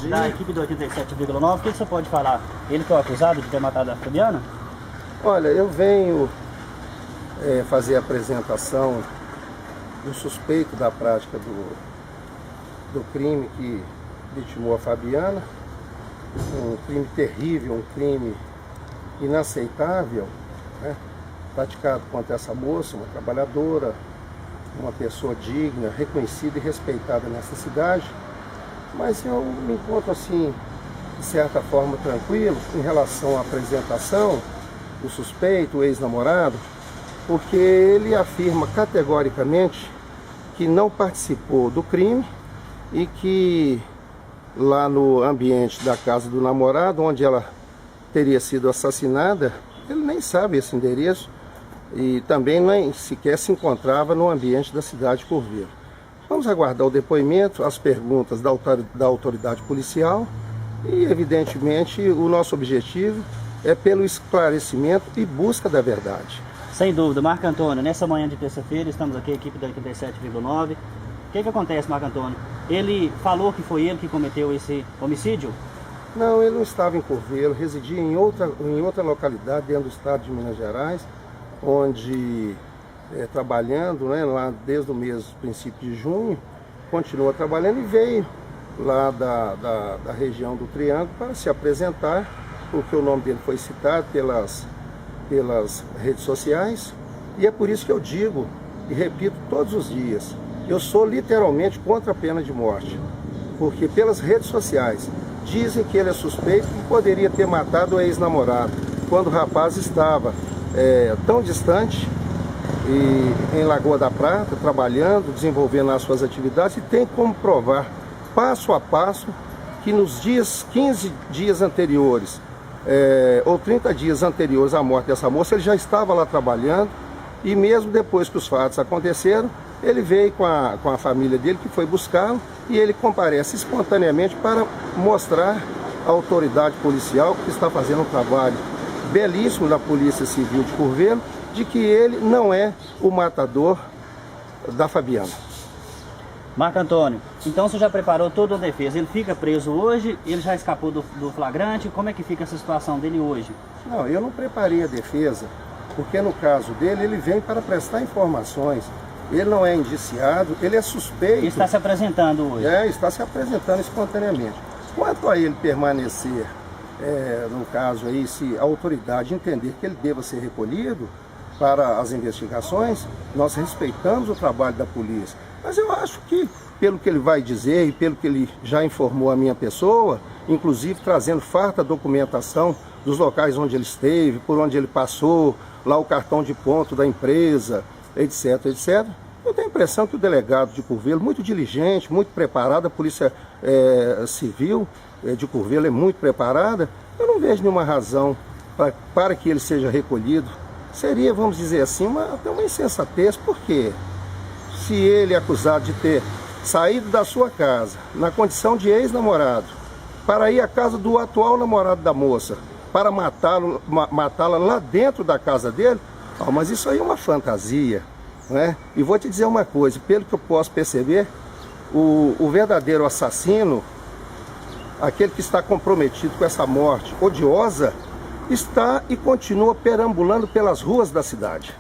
dia. Da equipe do 87,9, o que você pode falar? Ele que é o acusado de ter matado a Fabiana? Olha, eu venho fazer a apresentação do suspeito da prática do crime que vitimou a Fabiana. Um crime terrível, um crime inaceitável, né? Praticado contra essa moça, uma trabalhadora, uma pessoa digna, reconhecida e respeitada nessa cidade. Mas eu me encontro assim, de certa forma, tranquilo em relação à apresentação do suspeito, o ex-namorado, porque ele afirma categoricamente que não participou do crime e que lá no ambiente da casa do namorado, onde ela teria sido assassinada, ele nem sabe esse endereço e também nem sequer se encontrava no ambiente da cidade de Curvelo. Vamos aguardar o depoimento, as perguntas da autoridade policial e, evidentemente, o nosso objetivo é pelo esclarecimento e busca da verdade. Sem dúvida. Marco Antônio, nessa manhã de terça-feira, estamos aqui, a equipe da 87,9. O que acontece, Marco Antônio? Ele falou que foi ele que cometeu esse homicídio? Não, ele não estava em Curvelo, residia em outra localidade dentro do estado de Minas Gerais, onde, trabalhando, né, lá desde o mês, princípio de junho, continua trabalhando e veio lá da região do Triângulo para se apresentar, porque o nome dele foi citado pelas redes sociais, e é por isso que eu digo e repito todos os dias, eu sou literalmente contra a pena de morte, porque pelas redes sociais dizem que ele é suspeito e poderia ter matado o ex-namorado, quando o rapaz estava tão distante e em Lagoa da Prata, trabalhando, desenvolvendo as suas atividades, e tem como provar passo a passo que nos 15 dias anteriores ou 30 dias anteriores à morte dessa moça, ele já estava lá trabalhando, e mesmo depois que os fatos aconteceram, ele veio com a família dele, que foi buscá-lo, e ele comparece espontaneamente para mostrar à autoridade policial, que está fazendo um trabalho belíssimo da Polícia Civil de Curvelo, de que ele não é o matador da Fabiana. Marco Antônio, então você já preparou toda a defesa, ele fica preso hoje, ele já escapou do flagrante, como é que fica essa situação dele hoje? Não, eu não preparei a defesa, porque no caso dele, ele vem para prestar informações, ele não é indiciado, ele é suspeito. Ele está se apresentando hoje? Está se apresentando espontaneamente. Quanto a ele permanecer, no caso aí, se a autoridade entender que ele deva ser recolhido para as investigações, nós respeitamos o trabalho da polícia. Mas eu acho que, pelo que ele vai dizer e pelo que ele já informou a minha pessoa, inclusive trazendo farta documentação dos locais onde ele esteve, por onde ele passou, lá o cartão de ponto da empresa, etc, etc. Eu tenho a impressão que o delegado de Curvelo, muito diligente, muito preparado, a Polícia Civil de Curvelo é muito preparada, eu não vejo nenhuma razão para que ele seja recolhido. Seria, vamos dizer assim, até uma insensatez, porque se ele é acusado de ter saído da sua casa, na condição de ex-namorado, para ir à casa do atual namorado da moça, para matá-la lá dentro da casa dele, mas isso aí é uma fantasia, né? E vou te dizer uma coisa, pelo que eu posso perceber, o verdadeiro assassino, aquele que está comprometido com essa morte odiosa, está e continua perambulando pelas ruas da cidade.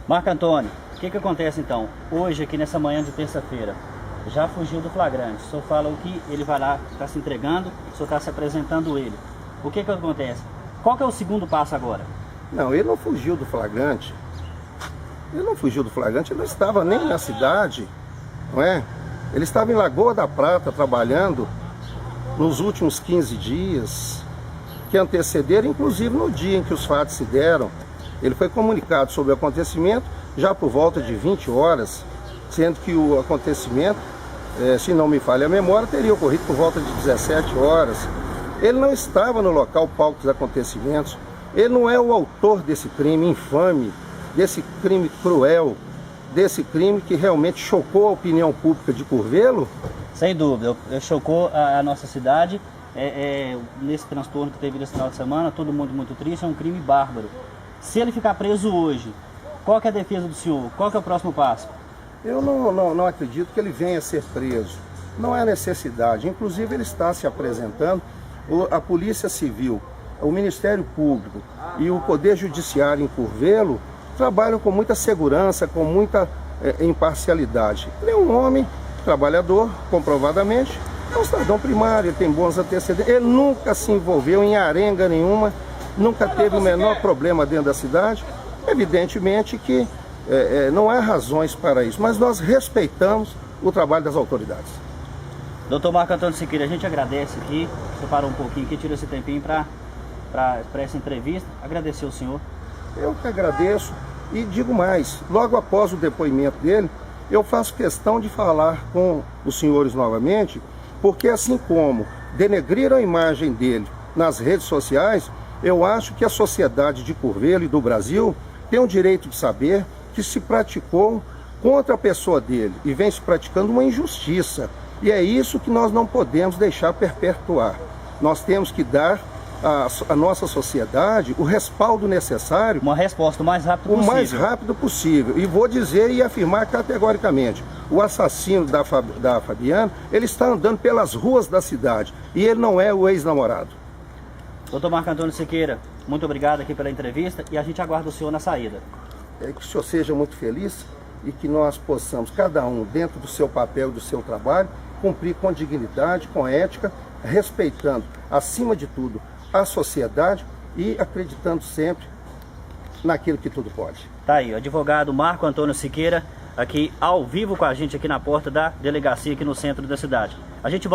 Marco Antônio, o que acontece então? Hoje, aqui nessa manhã de terça-feira, já fugiu do flagrante. O senhor fala o que ele vai lá, está se entregando, o senhor está se apresentando ele. O que acontece? Qual que é o segundo passo agora? Não, ele não fugiu do flagrante. Ele não fugiu do flagrante, ele não estava nem na cidade, não é? Ele estava em Lagoa da Prata trabalhando nos últimos 15 dias que antecederam, inclusive no dia em que os fatos se deram. Ele foi comunicado sobre o acontecimento já por volta de 20 horas, sendo que o acontecimento, se não me falha a memória, teria ocorrido por volta de 17 horas. Ele não estava no local palco dos acontecimentos, ele não é o autor desse crime infame, desse crime cruel, desse crime que realmente chocou a opinião pública de Curvelo. Sem dúvida, chocou a nossa cidade, nesse transtorno que teve nesse final de semana, todo mundo muito triste, é um crime bárbaro. Se ele ficar preso hoje, qual que é a defesa do senhor? Qual que é o próximo passo? Eu não acredito que ele venha a ser preso. não é necessidade. Inclusive ele está se apresentando, a Polícia Civil, o Ministério Público e o Poder Judiciário em Curvelo trabalham com muita segurança, com muita imparcialidade. Ele é um homem trabalhador, comprovadamente, é um cidadão primário, ele tem bons antecedentes, ele nunca se envolveu em arenga nenhuma, nunca teve o menor problema dentro da cidade. Evidentemente que não há razões para isso, mas nós respeitamos o trabalho das autoridades. Doutor Marco Antônio Siqueira, a gente agradece aqui, você parou um pouquinho aqui, tirou esse tempinho para essa entrevista, agradecer ao senhor. Eu que agradeço e digo mais, logo após o depoimento dele, eu faço questão de falar com os senhores novamente, porque assim como denegriram a imagem dele nas redes sociais, eu acho que a sociedade de Curvelo e do Brasil tem o direito de saber que se praticou contra a pessoa dele e vem se praticando uma injustiça. E é isso que nós não podemos deixar perpetuar. Nós temos que dar à nossa sociedade o respaldo necessário. Uma resposta o mais rápido possível. O mais rápido possível. E vou dizer e afirmar categoricamente, o assassino da Fabiana, ele está andando pelas ruas da cidade e ele não é o ex-namorado. Doutor Marco Antônio Siqueira, muito obrigado aqui pela entrevista e a gente aguarda o senhor na saída. Que o senhor seja muito feliz e que nós possamos, cada um, dentro do seu papel, do seu trabalho, cumprir com dignidade, com ética, respeitando, acima de tudo, a sociedade e acreditando sempre naquilo que tudo pode. Tá aí, o advogado Marco Antônio Siqueira, aqui ao vivo com a gente aqui na porta da delegacia aqui no centro da cidade. A gente volta